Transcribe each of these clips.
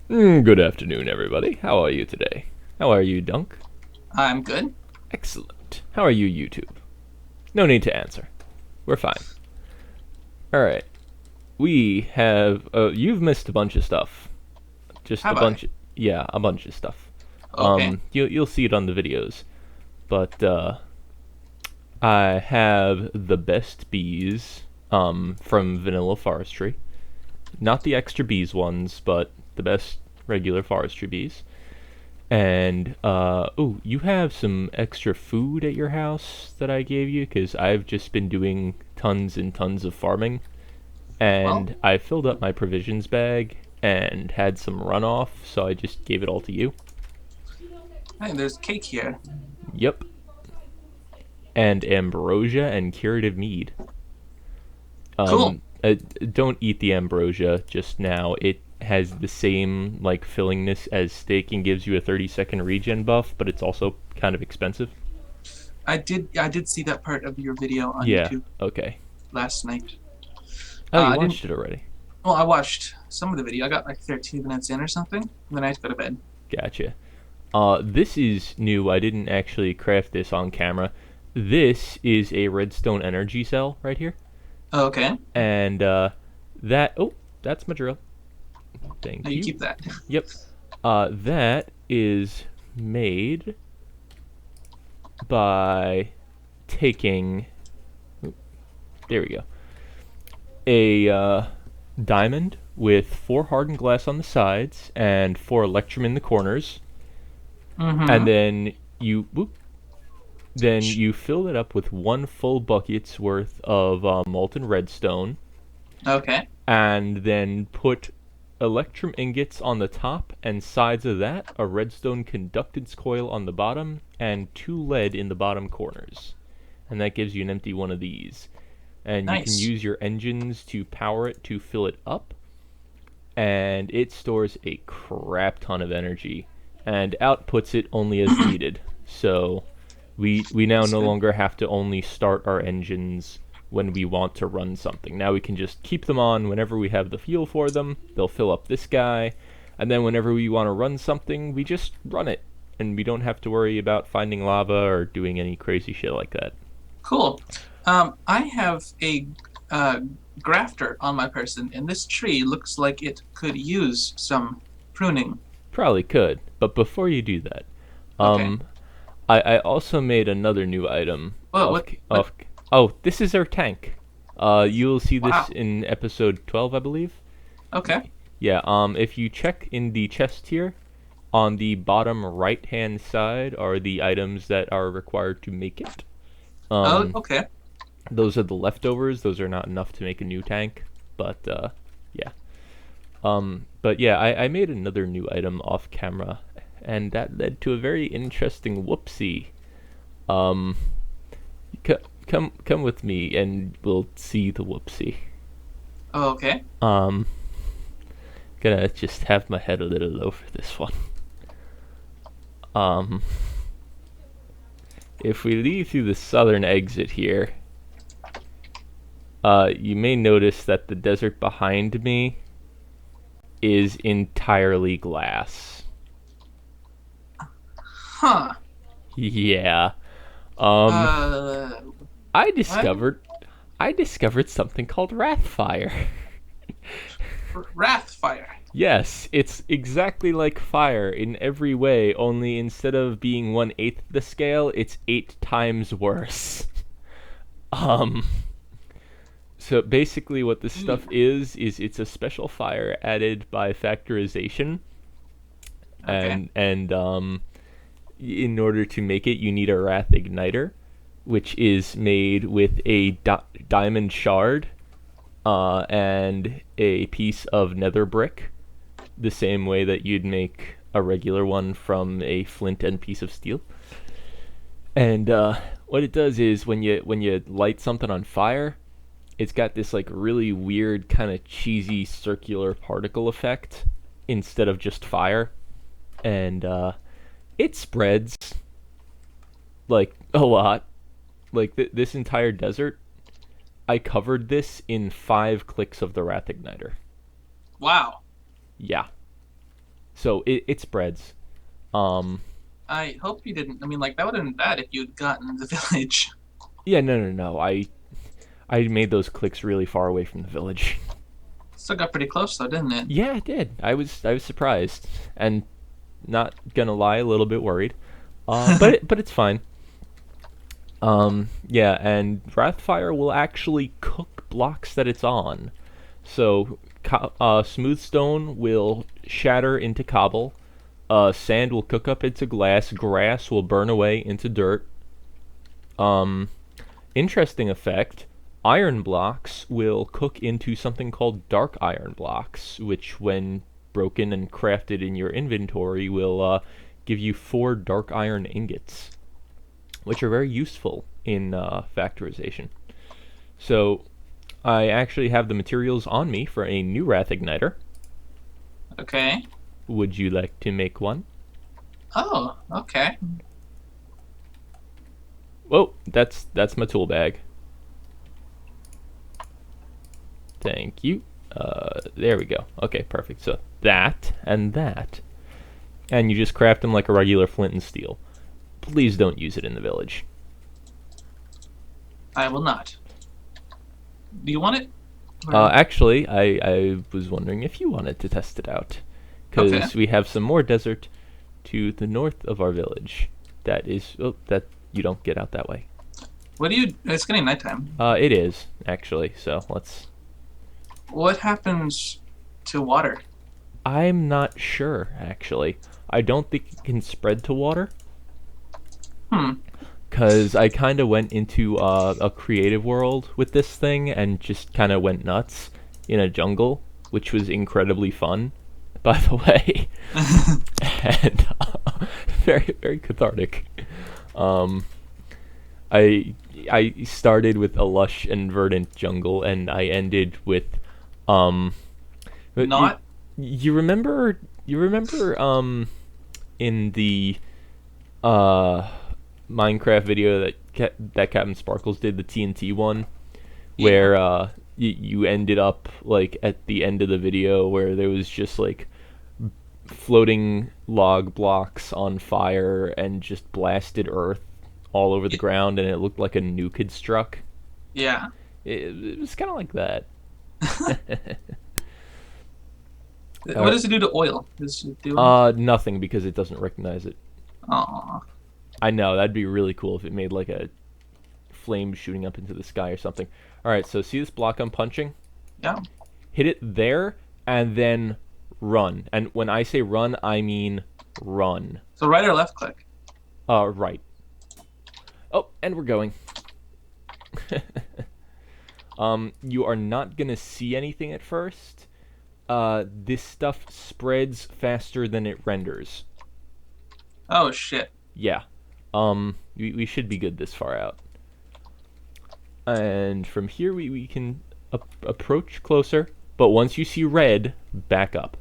Good afternoon, everybody. How are you today? How are you, Dunk? I'm good. Excellent. How are you, YouTube? No need to answer. We're fine. Alright. We have. You've missed a bunch of stuff. Just a Have I? bunch. Yeah, a bunch of stuff. Okay. You'll see it on the videos. But, I have the best bees, from Vanilla Forestry. Not the extra bees ones, but the best regular forestry bees. And, oh, you have some extra food at your house that I gave you? Because I've just been doing tons and tons of farming. Well, And I filled up my provisions bag and had some runoff, so I just gave it all to you. hey, there's cake here. Yep. And ambrosia and curative mead. Cool. Don't eat the ambrosia just now. It has the same, like, fillingness as steak and gives you a 30-second regen buff, but it's also kind of expensive. I did see that part of your video on Yeah, YouTube okay. last night. Oh, you I didn't. watched it already. Well, I watched some of the video. I got like 13 minutes in or something, and then I had to go to bed. Gotcha. This is new. I didn't actually craft this on camera. This is a redstone energy cell right here. Okay. And, that... Oh, that's my drill. Now Thank you you. keep that. Yep. That is made by taking... There we go. A, diamond with 4 hardened glass on the sides and 4 electrum in the corners. And Mm-hmm. then you fill it up with 1 full bucket's worth of molten redstone, Okay. and then put electrum ingots on the top and sides of that, a redstone conductance coil on the bottom, and 2 lead in the bottom corners. And that gives you an empty one of these. And you can Nice. use your engines to power it to fill it up, and it stores a crap ton of energy and outputs it only as needed. So we now That's no good. longer have to only start our engines when we want to run something. Now we can just keep them on whenever we have the fuel for them. They'll fill up this guy, and then whenever we want to run something, we just run it, and we don't have to worry about finding lava or doing any crazy shit like that. Cool. I have a uh, grafter on my person, and this tree looks like it could use some pruning. Probably could, but before you do that, Okay. um, I also made another new item Well, off what? What? off. Oh, this is our tank. You'll see this Wow. in episode 12, I believe. Okay. Yeah. If you check in the chest here, on the bottom right-hand side are the items that are required to make it. Oh, Um, okay. those are the leftovers. Those are not enough to make a new tank, but yeah. But yeah, I made another new item off camera, and that led to a very interesting whoopsie. Um, come with me, and we'll see the whoopsie. Oh, okay. Um, gonna just have my head a little low for this one. Um, if we leave through the southern exit here, you may notice that the desert behind me is entirely glass. Huh. Yeah. Um, Uh, I what? discovered I discovered something called Wrathfire. Wrathfire. Yes, it's exactly like fire in every way, only instead of being 1/8 the scale, it's 8 times worse. Um, so basically what this stuff Hmm. is it's a special fire added by Factorization, Okay. and in order to make it, you need a Wrath Igniter, which is made with a diamond shard, and a piece of nether brick, the same way that you'd make a regular one from a flint and piece of steel. And what it does is when you light something on fire, it's got this like really weird kind of cheesy circular particle effect instead of just fire, and it spreads like a lot. Like this entire desert, I covered this in 5 clicks of the Wrath Igniter. Wow. Yeah. So it spreads. Um, I hope you didn't. I mean, like that would have been bad if you'd gotten the village. yeah, no. I made those clicks really far away from the village. Still got pretty close though, didn't it? Yeah, it did. I was surprised, and not gonna lie, a little bit worried. But it's fine. Yeah, and Wrathfire will actually cook blocks that it's on. So, smooth stone will shatter into cobble. Sand will cook up into glass. Grass will burn away into dirt. Um, Interesting effect. Iron blocks will cook into something called dark iron blocks, which, when broken and crafted in your inventory, will give you 4 dark iron ingots, which are very useful in factorization. So, I actually have the materials on me for a new Wrath Igniter. Okay. Would you like to make one? Oh, okay. Whoa, that's my tool bag. Thank you. There we go. Okay, perfect. So that and that. And you just craft them like a regular flint and steel. Please don't use it in the village. I will not. Do you want it? Actually, I was wondering if you wanted to test it out. Because Okay. we have some more desert to the north of our village. That is... Oh, that you don't get out that way. What do you? It's getting nighttime. It is, actually. So let's... What happens to water? I'm not sure, actually. I don't think it can spread to water. Hmm. Because I kind of went into a creative world with this thing and just kind of went nuts in a jungle, which was incredibly fun, by the way. And very, very cathartic. I started with a lush and verdant jungle, and I ended with Not. you remember in the Minecraft video that Captain Sparkles did, the TNT one, where you ended up like at the end of the video where there was just like floating log blocks on fire and just blasted earth all over the ground, and it looked like a nuke had struck. Yeah. It was kind of like that. What does it do to oil? Does it do? Nothing, because it doesn't recognize it. Aw. I know, that'd be really cool if it made like a flame shooting up into the sky or something. Alright, so see this block I'm punching? Yeah. Hit it there, and then run. And when I say run, I mean run. So right or left click? Right. Oh, and we're going. You are not gonna see anything at first. This stuff spreads faster than it renders. Oh shit. Yeah. We should be good this far out. And from here we can approach closer, but once you see red, back up.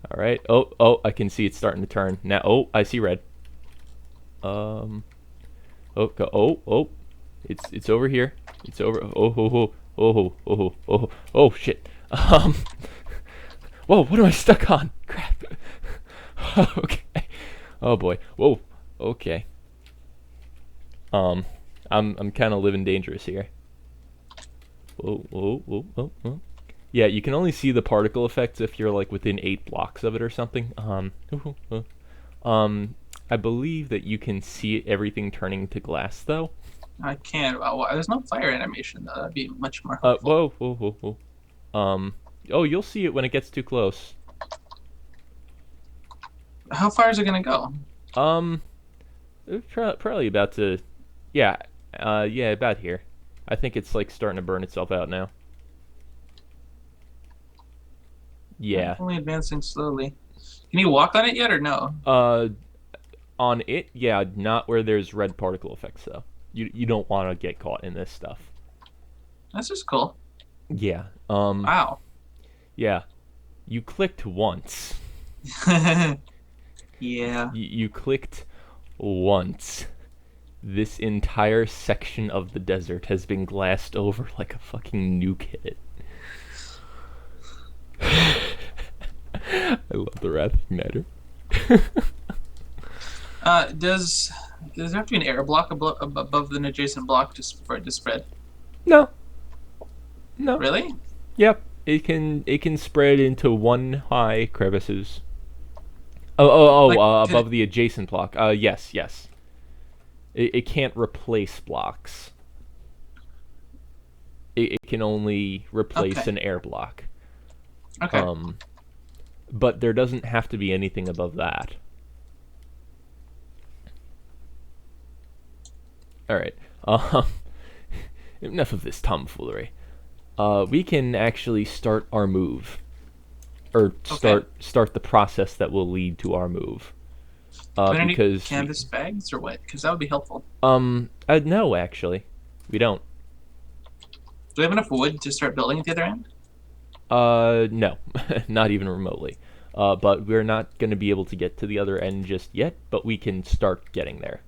Alright. Oh, I can see it's starting to turn. Now, oh, I see red. Oh, it's over here. It's over. Oh, shit. Whoa, what am I stuck on? Crap. Okay. Oh boy. Whoa. Okay. I'm kind of living dangerous here. Whoa. Yeah, you can only see the particle effects if you're like within 8 blocks of it or something. I believe that you can see everything turning to glass though. I can't. There's no fire animation though. That'd be much more helpful. Whoa. Oh, you'll see it when it gets too close. How far is it gonna go? It's probably about to, yeah, about here. I think it's like starting to burn itself out now. Yeah. Only advancing slowly. Can you walk on it yet or no? On it, yeah, not where there's red particle effects though. You don't want to get caught in this stuff. That's just cool. Yeah. Wow. Yeah. You clicked once. Yeah. You clicked once. This entire section of the desert has been glassed over like a fucking nuke hit. I love the Wrath Igniter. Does there have to be an air block above the adjacent block just for it to spread? No. No. Really? Yep. It can spread into one high crevices. Above the adjacent block. Yes. It can't replace blocks. It can only replace an air block. Okay. But there doesn't have to be anything above that. Alright. Enough of this tomfoolery. We can actually start our move. Or start the process that will lead to our move. Because canvas bags or what? Because that would be helpful. No, actually. We don't. Do we have enough wood to start building at the other end? No. Not even remotely. But we're not going to be able to get to the other end just yet, but we can start getting there.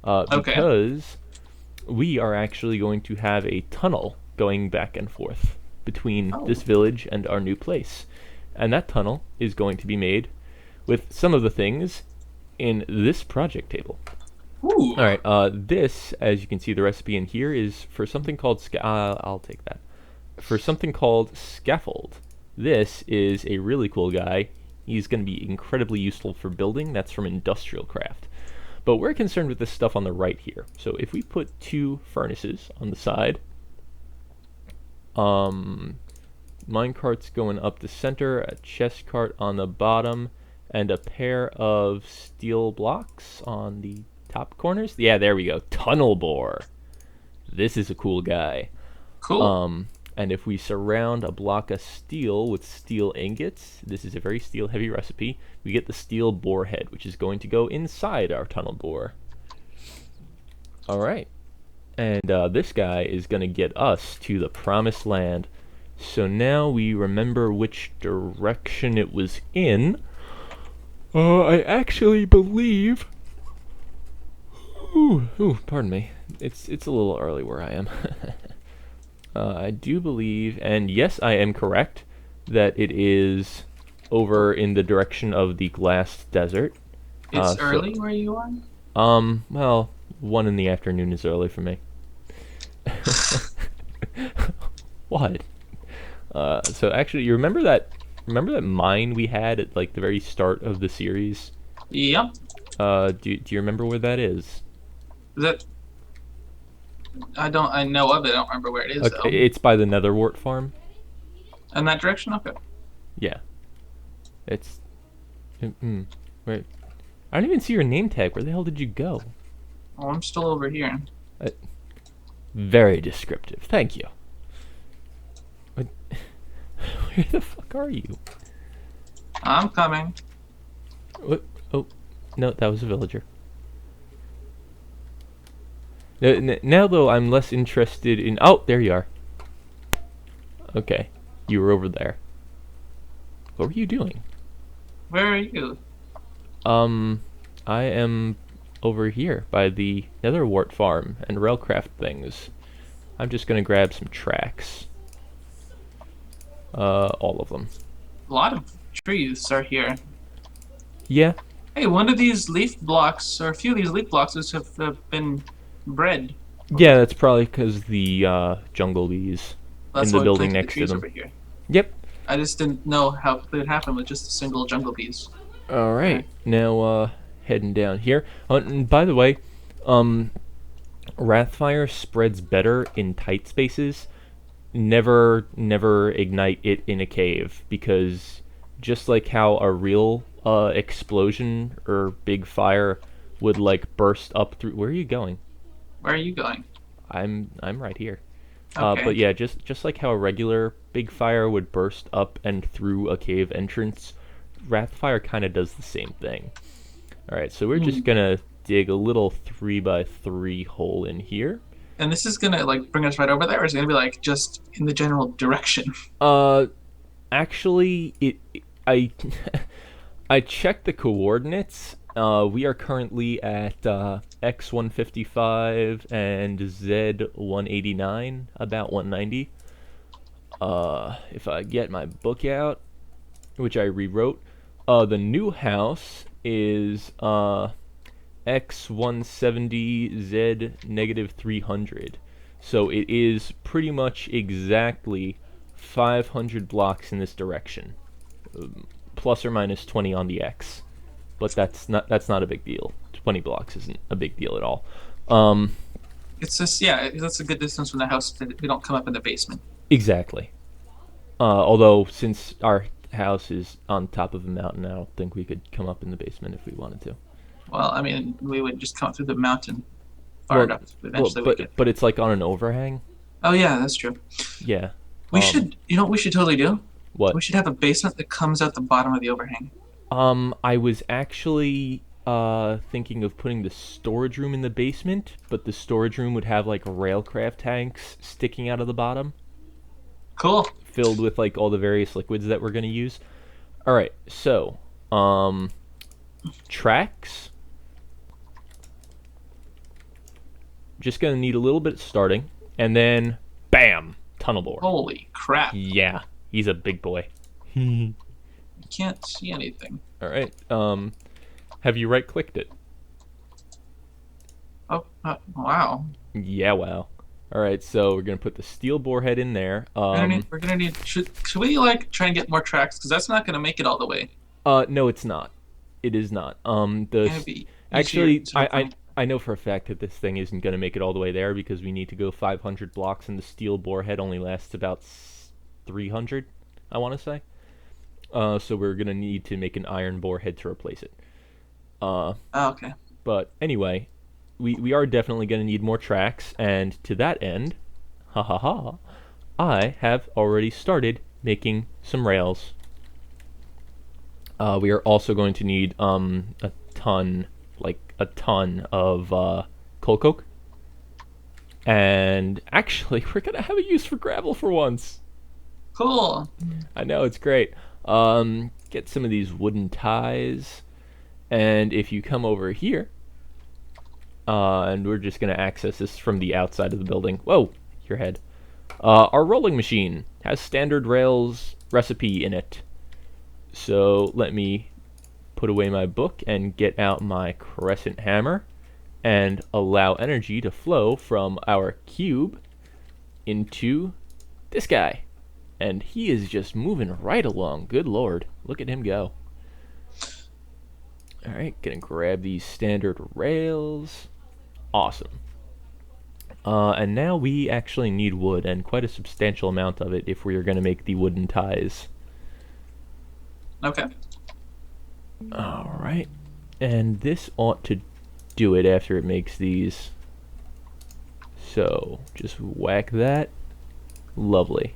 Because we are actually going to have a tunnel going back and forth between this village and our new place. And that tunnel is going to be made with some of the things in this project table. Ooh. Alright, this, as you can see, the recipe in here is for something called I'll take that. For something called scaffold. This is a really cool guy. He's going to be incredibly useful for building. That's from Industrialcraft. But we're concerned with this stuff on the right here. So if we put 2 furnaces on the side, minecart's going up the center, a chest cart on the bottom, and a pair of steel blocks on the top corners. Yeah, there we go. Tunnel bore. This is a cool guy. Cool. And if we surround a block of steel with steel ingots, this is a very steel heavy recipe, we get the steel bore head, which is going to go inside our tunnel bore. Alright. And this guy is going to get us to the promised land. So now we remember which direction it was in. I actually believe... Ooh, pardon me. It's a little early where I am. I do believe, and yes, I am correct, that it is over in the direction of the glass desert. It's early where you are? Well, 1 in the afternoon is early for me. What? So actually, you remember that mine we had at like the very start of the series? Yep. Do you remember where that is? Is that... I know of it. I don't remember where it is, though. It's by the Netherwort farm. In that direction? Okay. Yeah. It's... Wait. I don't even see your name tag. Where the hell did you go? Oh, I'm still over here. Very descriptive. Thank you. Where the fuck are you? I'm coming. What? Oh, no, that was a villager. Now, though, I'm less interested in... Oh, there you are. Okay, you were over there. What were you doing? Where are you? I am over here by the Netherwort farm and Railcraft things. I'm just gonna grab some tracks. All of them. A lot of trees are here. Yeah. Hey, one of these leaf blocks, or a few of these leaf blocks have been bred. Yeah, that's probably because the jungle bees in the building next to them. Over here. Yep. I just didn't know how it would happen with just a single jungle bees. All right. Okay. Now, heading down here. And by the way, Wrathfire spreads better in tight spaces. Never ignite it in a cave, because just like how a real explosion or big fire would like burst up through... Where are you going? Where are you going? I'm right here. Okay. But yeah, just like how a regular big fire would burst up and through a cave entrance, Wrathfire kind of does the same thing. Alright, so we're just gonna dig a little 3x3 hole in here. And this is gonna like bring us right over there, or is it gonna be like just in the general direction? Actually, I I checked the coordinates. We are currently at X155 and Z189, about 190. If I get my book out, which I rewrote. The new house is X170Z negative 300. So it is pretty much exactly 500 blocks in this direction, plus or minus 20 on the X. But that's not a big deal. 20 blocks isn't a big deal at all. It's just, yeah, that's a good distance from the house that we don't come up in the basement. Exactly. Although, since our house is on top of a mountain, I don't think we could come up in the basement if we wanted to. Well, I mean, we would just come through the mountain far enough. Eventually, we could. But it's like on an overhang. Oh yeah, that's true. Yeah. We should. You know what we should totally do? What? We should have a basement that comes out the bottom of the overhang. I was actually thinking of putting the storage room in the basement, but the storage room would have like Railcraft tanks sticking out of the bottom. Cool. Filled with like all the various liquids that we're gonna use. All right, so tracks. Just gonna need a little bit starting, and then bam, tunnel bore. Holy crap! Yeah, he's a big boy. You can't see anything. All right. Have you right-clicked it? Oh, wow. Yeah, wow. All right, so we're gonna put the steel bore head in there. We're gonna need. Should we like try and get more tracks? Because that's not gonna make it all the way. No, it's not. It is not. Actually, I know for a fact that this thing isn't gonna make it all the way there because we need to go 500 blocks, and the steel bore head only lasts about 300. I want to say. So we're gonna need to make an iron bore head to replace it. okay. But anyway, we are definitely gonna need more tracks, and to that end, I have already started making some rails. We are also going to need a ton of coal coke, and actually we're gonna have a use for gravel for once. Cool. I know, it's great. Get some of these wooden ties, and if you come over here, and we're just going to access this from the outside of the building. Whoa, your head. Our rolling machine has standard rails recipe in it. So let me put away my book and get out my crescent hammer and allow energy to flow from our cube into this guy. And he is just moving right along. Good lord. Look at him go. Alright, gonna grab these standard rails. Awesome. And now we actually need wood, and quite a substantial amount of it if we are going to make the wooden ties. Okay. Alright. And this ought to do it after it makes these. So, just whack that. Lovely.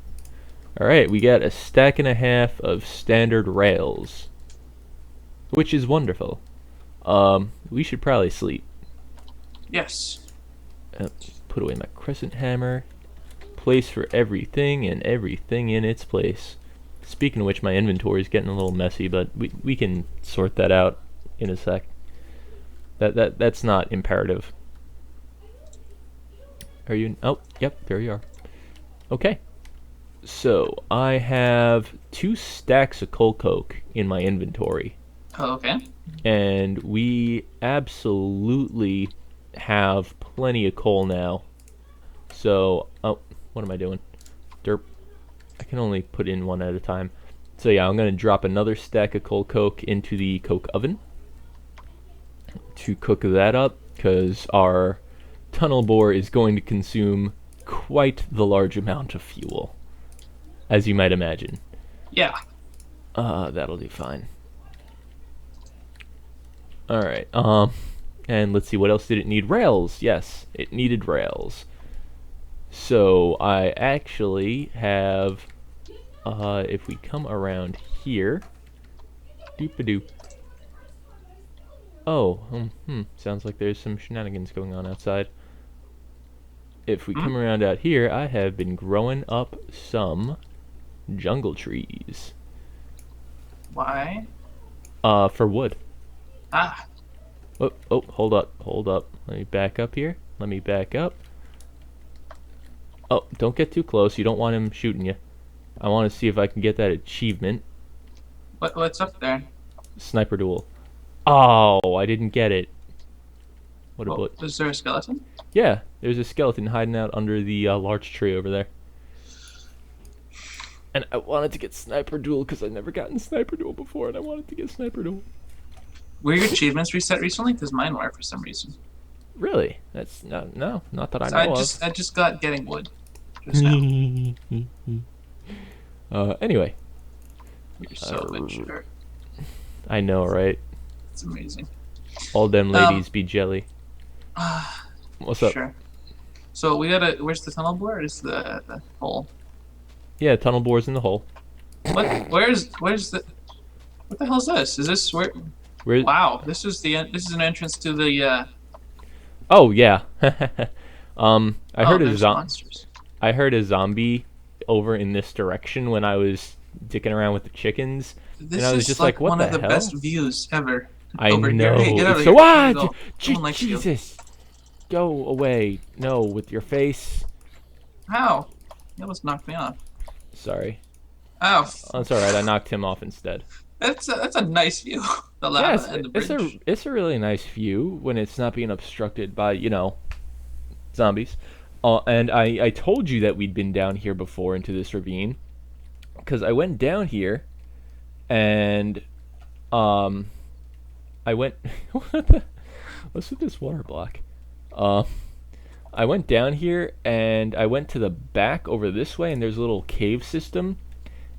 Alright, we got a stack and a half of standard rails, which is wonderful. We should probably sleep. Yes. Put away my crescent hammer. Place for everything and everything in its place. Speaking of which, my inventory is getting a little messy, but we can sort that out in a sec. That's not imperative. Are you? Oh, yep, there you are. Okay. So, I have 2 stacks of coal coke in my inventory. Oh, okay. And we absolutely have plenty of coal now. So, oh, what am I doing? Derp. I can only put in one at a time. So yeah, I'm going to drop another stack of coal coke into the coke oven to cook that up, because our tunnel bore is going to consume quite the large amount of fuel, as you might imagine. Yeah. That'll do fine. Alright, and let's see, what else did it need? Rails! Yes, it needed rails. So, I actually have, if we come around here, doop-a-doop. Oh, sounds like there's some shenanigans going on outside. If we come around out here, I have been growing up some jungle trees. Why? For wood. Ah. Oh, hold up. Let me back up here. Let me back up. Oh, don't get too close. You don't want him shooting you. I want to see if I can get that achievement. What's up there? Sniper duel. Oh, I didn't get it. What a butt. Is there a skeleton? Yeah, there's a skeleton hiding out under the large tree over there. And I wanted to get sniper duel because I've never gotten sniper duel before, and I wanted to get sniper duel. Were your achievements reset recently? Because mine were for some reason. Really? That's not that I So know I just got getting wood just now. Anyway. You're so mature. I know, right? It's amazing. All them ladies be jelly. What's up? Sure. So we gotta. Where's the tunnel bore? Is the hole? Yeah, tunnel bore's in the hole. What? Where's the? What the hell is this? Is this where? Where? Wow, this is an entrance to the. Oh yeah. I heard monsters. I heard a zombie over in this direction when I was dicking around with the chickens, and I was just like, "What the hell?" One of the best views ever. I over know. Here. Hey, get out of So here. what? Jesus, go away! No, with your face. Ow! That almost knocked me off. Sorry. Ow! That's all right. I knocked him off instead. That's a nice view. The lava and the bridge. It's a really nice view when it's not being obstructed by zombies. And I told you that we'd been down here before into this ravine, because I went down here, and I went. What's with this water block? I went down here and I went to the back over this way, and there's a little cave system.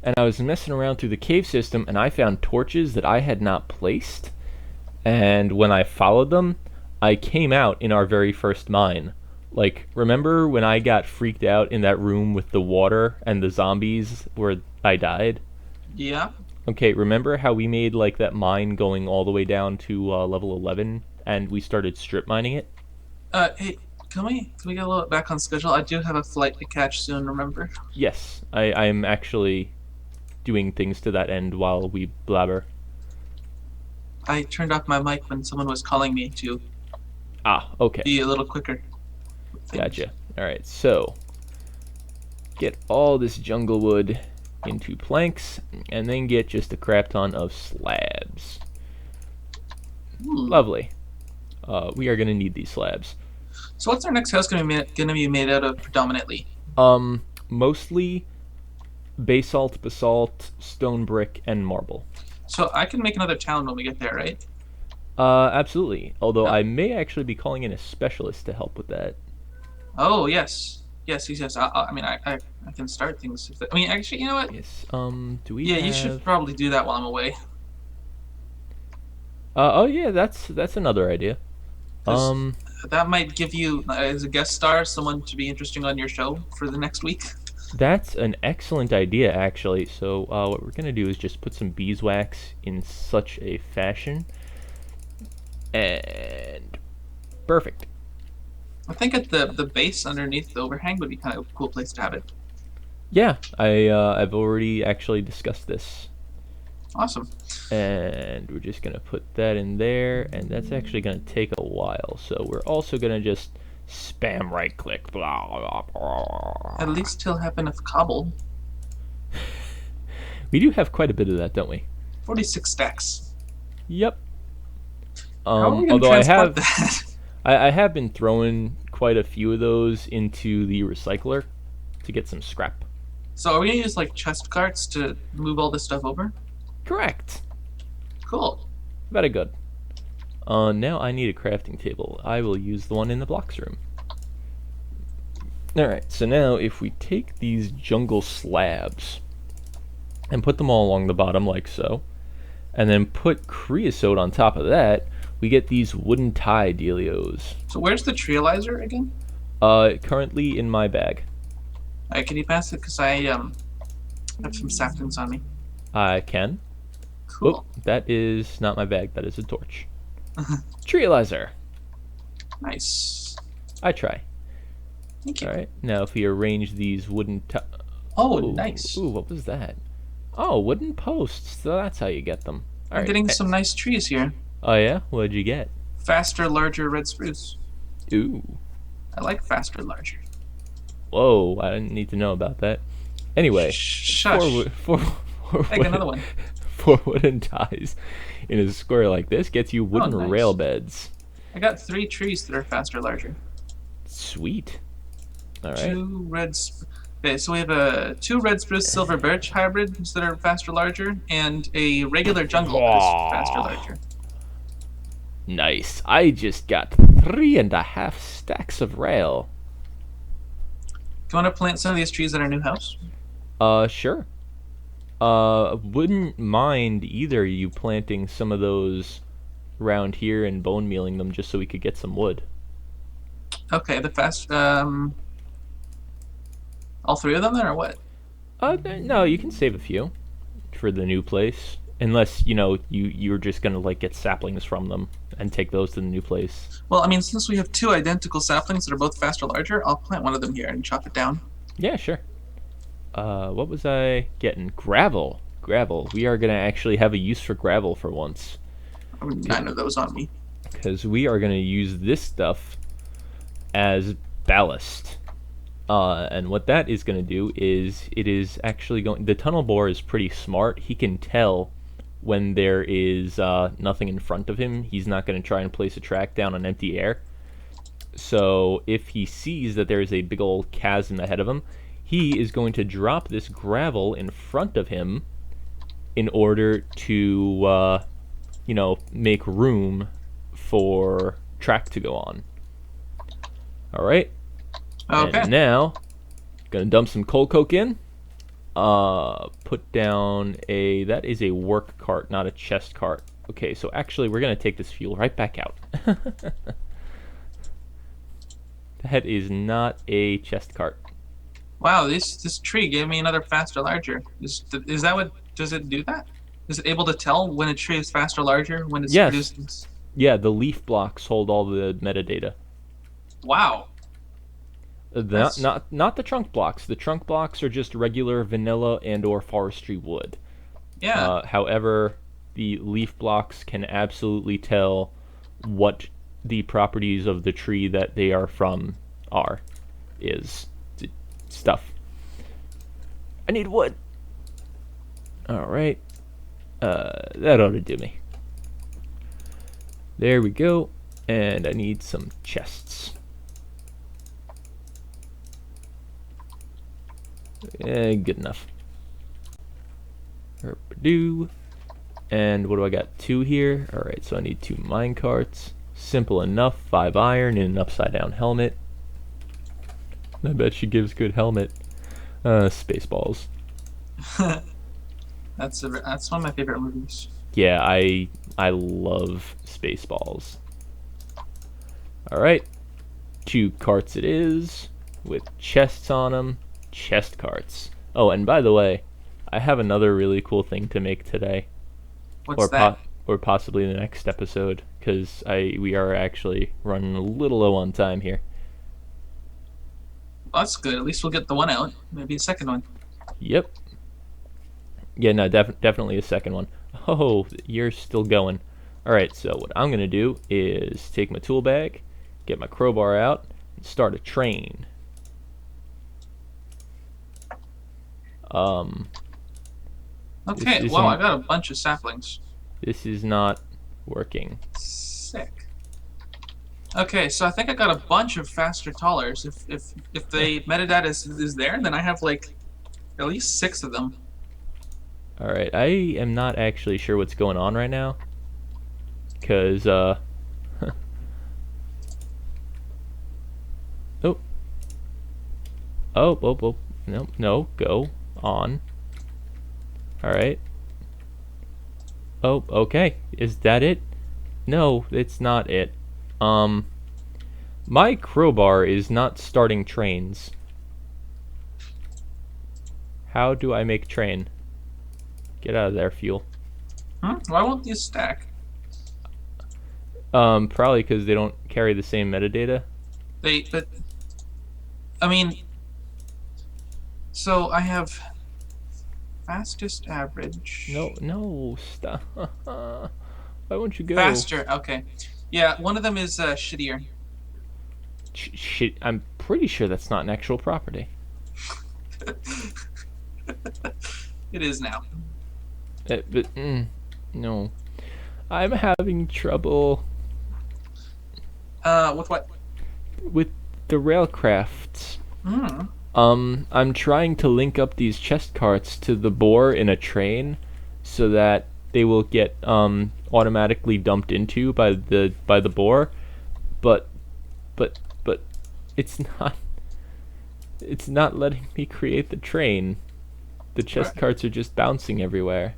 And I was messing around through the cave system, and I found torches that I had not placed. And when I followed them, I came out in our very first mine. Like, remember when I got freaked out in that room with the water and the zombies where I died? Yeah. Okay, remember how we made, like, that mine going all the way down to level 11, and we started strip mining it? Hey, can we get a little bit back on schedule? I do have a flight to catch soon, remember? Yes, I'm actually doing things to that end while we blabber. I turned off my mic when someone was calling me to okay. be a little quicker. Gotcha. Alright, so get all this jungle wood into planks, and then get just a crap ton of slabs. Lovely. We are going to need these slabs. So what's our next house going to be made out of predominantly? Mostly basalt, basalt, stone brick, and marble. So I can make another town when we get there, right? Absolutely. Although I may actually be calling in a specialist to help with that. Oh, yes. Yes. I can start things. Actually, you know what? Yes. Do we? Yeah, you should probably do that while I'm away. Oh yeah, that's another idea. That might give you, as a guest star, someone to be interesting on your show for the next week. That's an excellent idea, actually. So what we're gonna do is just put some beeswax in such a fashion, and perfect. I think at the base underneath the overhang would be kind of a cool place to have it. Yeah, I've already actually discussed this. Awesome. And we're just gonna put that in there, and that's actually gonna take a while. So we're also gonna just spam right click. Blah, blah, blah. At least he'll have enough cobble. We do have quite a bit of that, don't we? 46 stacks. Yep. How are we gonna although transport that? I have been throwing quite a few of those into the recycler to get some scrap. So are we gonna use like chest carts to move all this stuff over? Correct. Cool. Very good. Now I need a crafting table. I will use the one in the blocks room. Alright, so now if we take these jungle slabs and put them all along the bottom like so, and then put creosote on top of that, we get these wooden tie dealios. So where's the trializer again? Currently in my bag. Can you pass it? Because I have some saplings on me. I can. Cool. Oh, that is not my bag. That is a torch. Trializer. Nice. I try. Thank you. All right. Now, if we arrange these wooden. Oh, nice. Ooh, what was that? Oh, wooden posts. So that's how you get them. All I'm right. getting some nice trees here. Oh yeah. What'd you get? Faster, larger red spruce. Ooh. I like faster, larger. Whoa! I didn't need to know about that. Anyway. Shush. For Egg another one. 4 wooden ties in a square like this gets you wooden nice. rail beds. I got 3 trees that are faster larger. Sweet. All right. 2 red. Okay, so we have 2 red spruce silver birch hybrids that are faster larger, and a regular jungle that is faster larger. Nice. I just got 3.5 stacks of rail. Do you want to plant some of these trees at our new house? Sure. Wouldn't mind either you planting some of those around here and bone mealing them just so we could get some wood. Okay, all 3 of them then, or what? No, you can save a few for the new place. Unless, you're just gonna, like, get saplings from them and take those to the new place. Well, I mean, since we have 2 identical saplings that are both faster larger, I'll plant one of them here and chop it down. Yeah, sure. What was I getting? Gravel. Gravel. We are gonna actually have a use for gravel for once. I have 9 of those on me. Because we are gonna use this stuff as ballast. And what that is going to do is it is actually going... The tunnel borer is pretty smart. He can tell when there is nothing in front of him. He's not going to try and place a track down on empty air. So if he sees that there is a big old chasm ahead of him, he is going to drop this gravel in front of him in order to, make room for track to go on. All right. Okay. And now, gonna dump some coal coke in. Put down that is a work cart, not a chest cart. Okay, so actually we're gonna take this fuel right back out. That is not a chest cart. Wow, this tree gave me another faster larger. Is that what, does it do that? Is it able to tell when a tree is faster larger when it's producing? Yeah, the leaf blocks hold all the metadata. Wow. Not the trunk blocks. The trunk blocks are just regular vanilla and or forestry wood. Yeah. However, the leaf blocks can absolutely tell what the properties of the tree that they are from is stuff. I need wood. All right. That ought to do me. There we go. And I need some chests. Good enough. Herp-a-doo. And what do I got? 2 here. Alright, so I need 2 mine carts. Simple enough. 5 iron and an upside down helmet. I bet she gives good helmet. Spaceballs. That's one of my favorite movies. Yeah, I love Spaceballs. Alright. 2 carts it is. With chests on them. Chest carts. Oh, and by the way, I have another really cool thing to make today. What's that? Or possibly the next episode, because we are actually running a little low on time here. Well, that's good. At least we'll get the one out. Maybe a second one. Yep. Yeah, no, definitely a second one. Oh, you're still going. Alright, so what I'm going to do is take my tool bag, get my crowbar out, and start a train. Okay, wow, I got a bunch of saplings. This is not working. Sick. Okay, so I think I got a bunch of faster tallers. If the metadata is there, then I have like at least 6 of them. Alright, I am not actually sure what's going on right now. Because, oh. Oh. No, go on. Alright. Oh, okay. Is that it? No, it's not it. My crowbar is not starting trains. How do I make train? Get out of there, fuel. Why won't these stack? Probably because they don't carry the same metadata. I mean, so I have fastest average. No, stop. Why won't you go? Faster, okay. Yeah, one of them is shittier. Shit, I'm pretty sure that's not an actual property. It is now. But no, I'm having trouble With what? with the Railcraft. Hmm. I'm trying to link up these chest carts to the bore in a train, so that they will get automatically dumped into by the bore, but but it's not letting me create the train. The chest carts are just bouncing everywhere.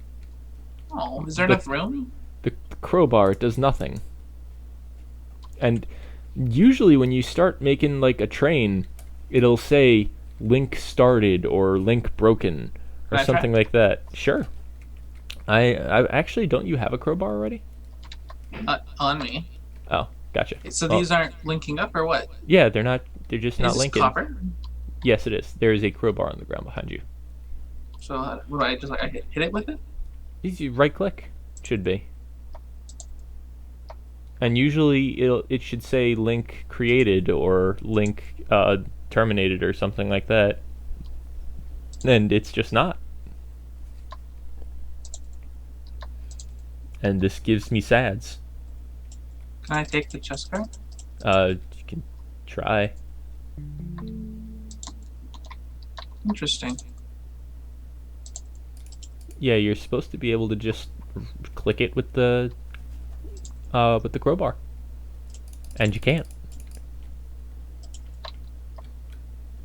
Oh, is there The enough room? the crowbar does nothing. And usually when you start making like a train, it'll say link started or link broken or Can I something try? like that. Sure. I actually, don't you have a crowbar already? On me. Oh, gotcha. So Well, these aren't linking up or what? yeah, they're just Is not this linking. copper? Yes, it is. There is a crowbar on the ground behind you. So what do I just like I hit it with it? You right click. Should be. And usually it should say link created or link terminated or something like that. And it's just not. And this gives me sads. Can I take the chest card? You can try. Interesting. Yeah, you're supposed to be able to just click it with the crowbar, and you can't.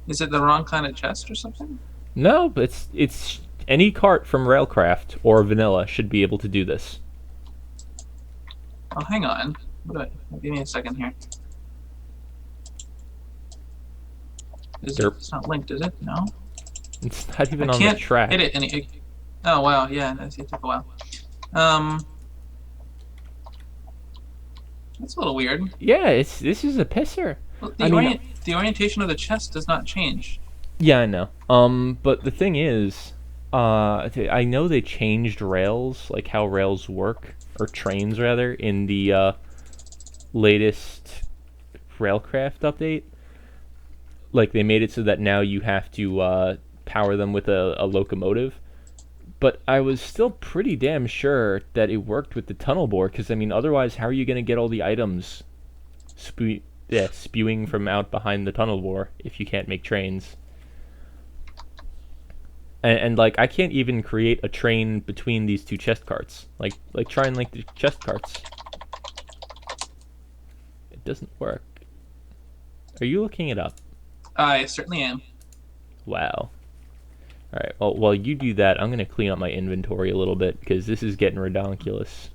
Is it the wrong kind of chest or something? No, it's any cart from Railcraft or Vanilla should be able to do this. Oh, hang on. Give me a second here. Derp. It's not linked, is it? No. It's not even I on can't the track. hit it. Oh wow, yeah, it took a while. That's a little weird. Yeah, this is a pisser. Well, the orientation of the chest does not change. Yeah, I know. But the thing is, I know they changed rails, like how rails work, or trains rather, in the latest Railcraft update. Like they made it so that now you have to power them with a locomotive. But I was still pretty damn sure that it worked with the tunnel bore, because I mean, otherwise, how are you going to get all the items spewing from out behind the tunnel bore if you can't make trains? And like, I can't even create a train between these two chest carts. Like try and link the chest carts. It doesn't work. Are you looking it up? I certainly am. Wow. Alright, well, while you do that, I'm going to clean up my inventory a little bit, because this is getting redonkulous.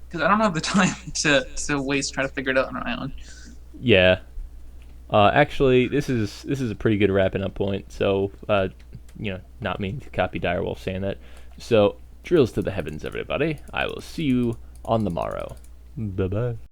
Because I don't have the time to waste trying to figure it out on my own. Yeah. Actually, this is a pretty good wrapping up point, so, not meaning to copy Direwolf saying that. So, drills to the heavens, everybody. I will see you on the morrow. Bye-bye.